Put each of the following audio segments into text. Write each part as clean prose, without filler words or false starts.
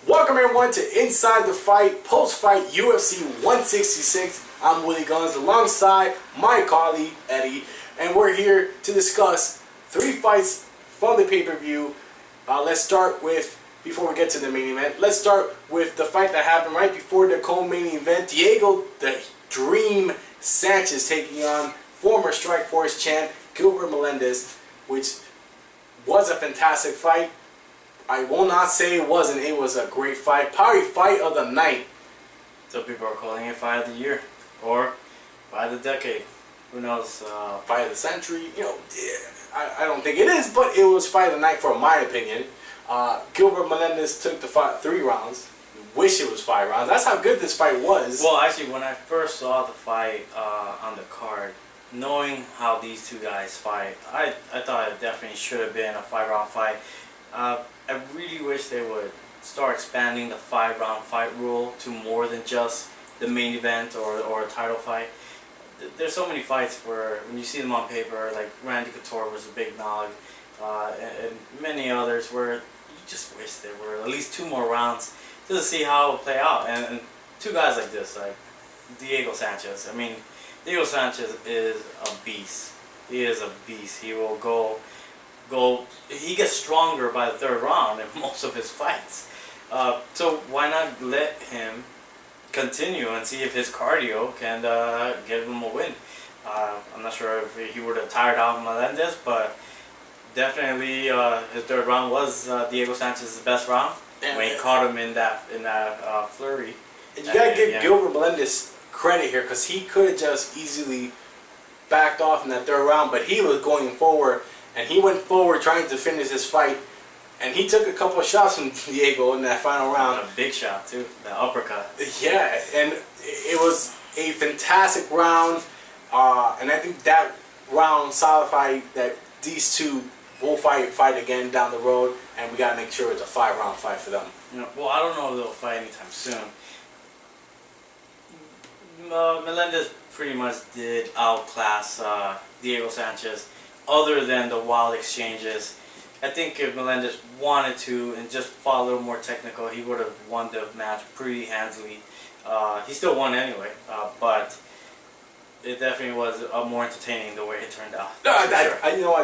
Welcome everyone to Inside the Fight, post-fight UFC 166. I'm Willie Guns alongside my colleague Eddie, and we're here to discuss 3 fights from the pay-per-view. Let's start with, before we get to the main event, let's start with the fight that happened right before the co-main event. Diego the Dream Sanchez taking on former Strikeforce champ Gilbert Melendez, which was a fantastic fight. I will not say it wasn't. It was a great fight. Probably fight of the night. Some people are calling it fight of the year or fight of the decade. Who knows? Fight of the century. You know, I don't think it is, but it was fight of the night for my opinion. Gilbert Melendez took the fight 3 rounds. Wish it was 5 rounds. That's how good this fight was. Well, actually, when I first saw the fight on the card, knowing how these two guys fight, I thought it definitely should have been a 5-round fight. I really wish they would start expanding the 5-round fight rule to more than just the main event or a title fight. There's so many fights where when you see them on paper, like Randy Couture was a big nog, and many others where you just wish there were at least 2 more rounds just to see how it would play out. And 2 guys like this, like Diego Sanchez. I mean, Diego Sanchez is a beast. He is a beast. He will go. He gets stronger by the 3rd round in most of his fights. So why not let him continue and see if his cardio can give him a win. I'm not sure if he would have tired out Melendez, but definitely his 3rd round was Diego Sanchez's best round when he caught him in that flurry. And you gotta give Gilbert Melendez credit here, because he could have just easily backed off in that 3rd round, but he was going forward. And he went forward trying to finish his fight, and he took a couple of shots from Diego in that final round. A big shot too, the uppercut. Yeah, and it was a fantastic round, and I think that round solidified that these two will fight again down the road, and we gotta make sure it's a 5-round fight for them. You know, well, I don't know if they'll fight anytime soon. Melendez pretty much did outclass Diego Sanchez. Other than the wild exchanges, I think if Melendez wanted to and just fought a little more technical, he would have won the match pretty handily. He still won anyway, but it definitely was more entertaining the way it turned out. No, I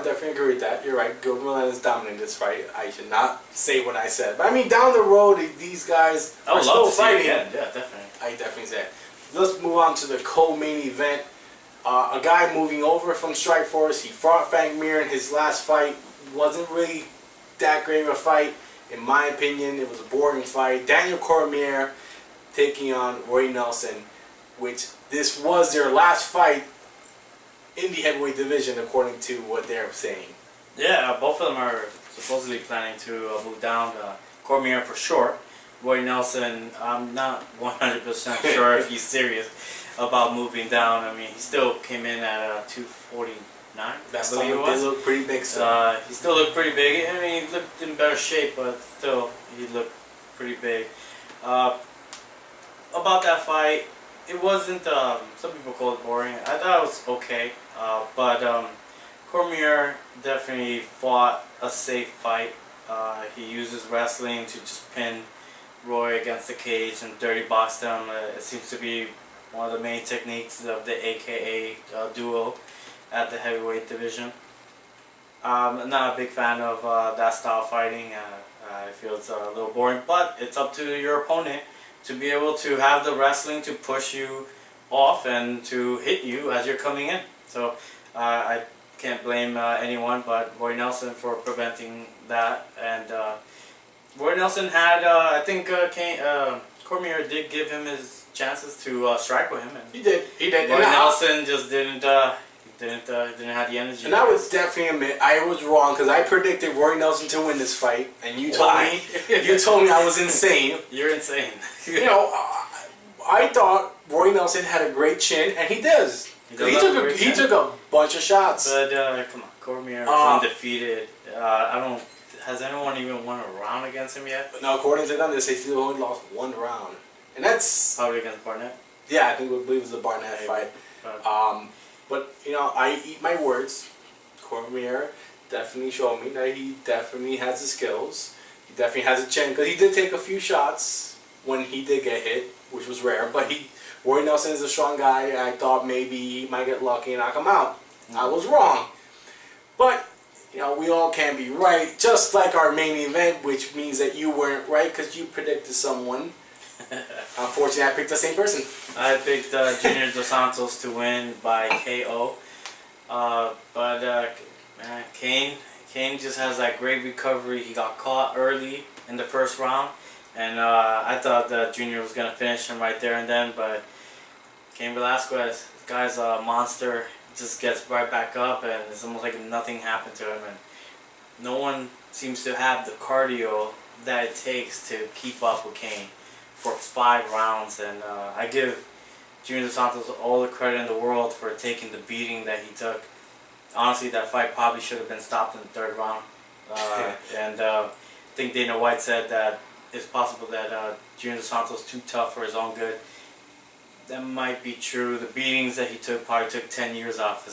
definitely agree with that. You're right. Gilbert Melendez dominated this fight. I should not say what I said, but I mean, down the road, these guys are still fighting. Yeah, definitely. I definitely say. Let's move on to the co-main event. A guy moving over from Strikeforce. He fought Frank Mir in his last fight. Wasn't really that great of a fight. In my opinion, it was a boring fight. Daniel Cormier taking on Roy Nelson, which this was their last fight in the heavyweight division, according to what they're saying. Yeah, both of them are supposedly planning to move down. Cormier for sure. Roy Nelson, I'm not 100% sure if he's serious about moving down. I mean, he still came in at 249. That's still look pretty big. So. He still looked pretty big. I mean, he looked in better shape, but still, he looked pretty big. About that fight, it wasn't. Some people call it boring. I thought it was okay, but Cormier definitely fought a safe fight. He uses wrestling to just pin Roy against the cage and dirty box him. It seems to be one of the main techniques of the AKA duo at the heavyweight division. I'm not a big fan of that style of fighting. I feel it's a little boring, but it's up to your opponent to be able to have the wrestling to push you off and to hit you as you're coming in. So I can't blame anyone but Roy Nelson for preventing that. And Roy Nelson had, I think Cain, Cormier did give him his chances to strike with him. And he did. Roy Nelson just didn't have the energy. And I would definitely admit I was wrong, because I predicted Roy Nelson to win this fight, and you told me I was insane. You're insane. You know, I thought Roy Nelson had a great chin, and he does. He took a bunch of shots. But come on, Cormier is undefeated. Has anyone even won a round against him yet? No, according to them, they say he only lost 1 round. And that's... Probably against Barnett? Yeah, I think we believe it was the Barnett fight. But, you know, I eat my words. Cormier definitely showed me that he definitely has the skills He definitely has a chin because he did take a few shots when he did get hit, which was rare. But Roy Nelson is a strong guy, and I thought maybe he might get lucky and knock him out. I was wrong. But, you know, we all can be right, just like our main event, which means that you weren't right because you predicted someone. Unfortunately, I picked the same person. I picked Junior Dos Santos to win by KO. Man, Cain just has that great recovery. He got caught early in the first round, and I thought that Junior was going to finish him right there and then, but Cain Velasquez, this guy's a monster, just gets right back up, and it's almost like nothing happened to him, and no one seems to have the cardio that it takes to keep up with Cain for 5 rounds, and I give Junior Dos Santos all the credit in the world for taking the beating that he took. Honestly, that fight probably should have been stopped in the 3rd round. And I think Dana White said that it's possible that Junior Dos Santos is too tough for his own good. That might be true. The beatings that he took probably took 10 years off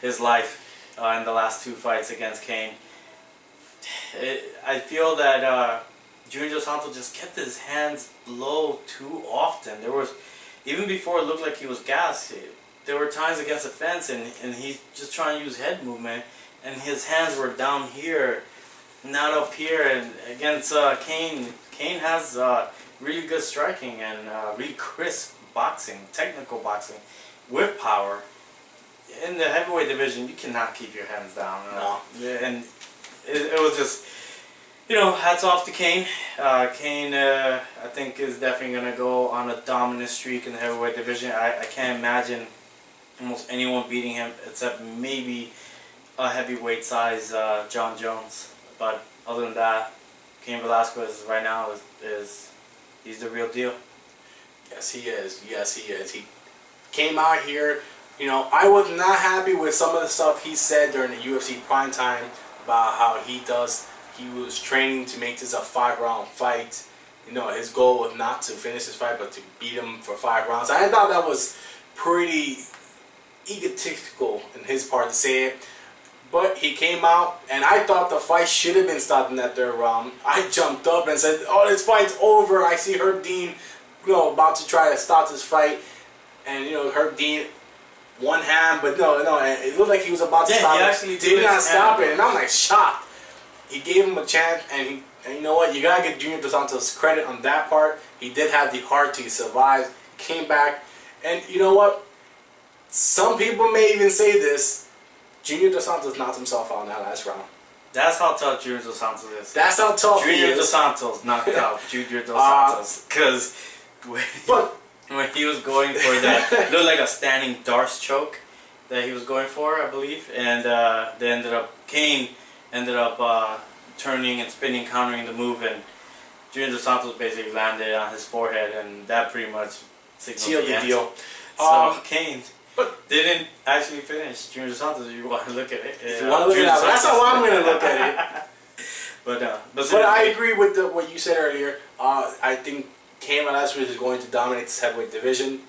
his life in the last 2 fights against Cain. I feel that Junior Dos Santos just kept his hands low too often. There was, even before it looked like he was gassed, there were times against the fence and he's just trying to use head movement and his hands were down here, not up here. And against Cain has really good striking and really crisp boxing, technical boxing with power. In the heavyweight division, you cannot keep your hands down. No. And it was just, you know, hats off to Cain. Cain, I think, is definitely going to go on a dominant streak in the heavyweight division. I can't imagine almost anyone beating him except maybe a heavyweight size John Jones. But other than that, Cain Velasquez right now he's the real deal. Yes, he is. Yes, he is. He came out here. You know, I was not happy with some of the stuff he said during the UFC prime time about how he was training to make this a 5-round fight. You know, his goal was not to finish his fight, but to beat him for 5 rounds. I thought that was pretty egotistical in his part to say it. But he came out, and I thought the fight should have been stopped in that 3rd round. I jumped up and said, "Oh, this fight's over." I see Herb Dean, you know, about to try to stop this fight, and you know, Herb Dean, one hand, but no, it looked like he was about to stop it. He did not stop it, and I'm like shocked. He gave him a chance, and you know what? You gotta give Junior Dos Santos credit on that part. He did have the heart to survive, came back, and you know what? Some people may even say this. Junior Dos Santos knocked himself out in that last round. That's how tough Junior Dos Santos is. That's how tough he is. Junior Dos Santos knocked out Junior Dos Santos. Because when he was going for that, it looked like a standing Darce choke that he was going for, I believe. And Cain ended up turning and spinning, countering the move. And Junior Dos Santos basically landed on his forehead. And that pretty much signaled the deal. So Cain didn't actually finish Junior Dos Santos. If you want to look at it. That's how I'm going to look at it. But I agree with what you said earlier. I think Cain Velasquez is going to dominate this heavyweight division.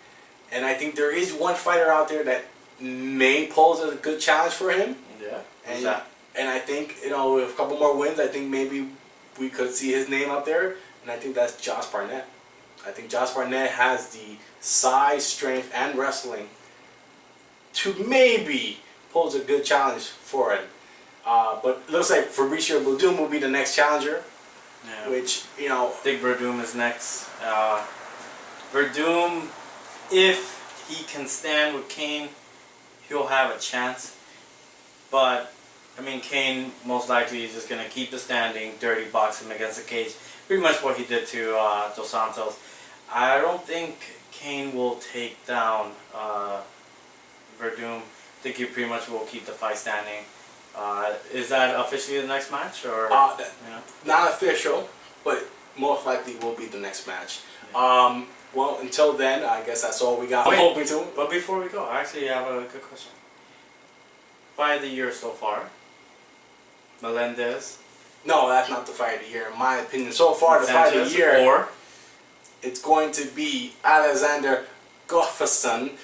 And I think there is one fighter out there that may pose as a good challenge for him. Yeah. And I think, you know, with a couple more wins, I think maybe we could see his name up there. And I think that's Josh Barnett. I think Josh Barnett has the size, strength, and wrestling to maybe pose a good challenge for him. But it looks like Fabricio Werdum will be the next challenger. Yeah. Which, you know, I think Werdum is next. Werdum, if he can stand with Cain, he'll have a chance. But, I mean, Cain most likely is just going to keep the standing, dirty box him against the cage. Pretty much what he did to Dos Santos. I don't think Cain will take down Werdum. I think he pretty much will keep the fight standing. Is that officially the next match, or not official, but most likely will be the next match. Well, until then, I guess that's all we got. I'm hoping to. But before we go, I actually have a good question. Fight of the year so far. Melendez. No, that's not the fight of the year, in my opinion. So far, the fight of the year. Or it's going to be Alexander Gustafsson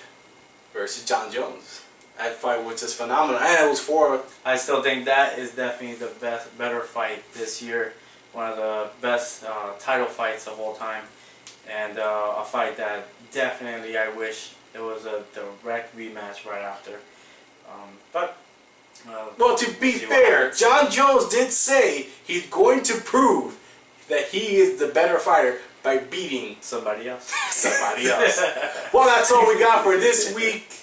versus John Jones. That fight was just phenomenal, and it was for. I still think that is definitely the better fight this year. one of the best title fights of all time, and a fight that definitely I wish it was a direct rematch right after. But well, to be fair, John Jones did say he's going to prove that he is the better fighter by beating somebody else. somebody else. Well, that's all we got for this week.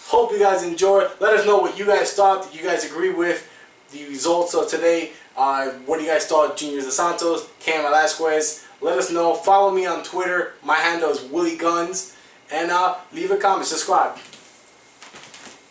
Hope you guys enjoyed. Let us know what you guys thought. Did you guys agree with the results of today? What do you guys thought? Juniors de Santos, Cain Velasquez. Let us know. Follow me on Twitter. My handle is Willie Guns. And leave a comment. Subscribe.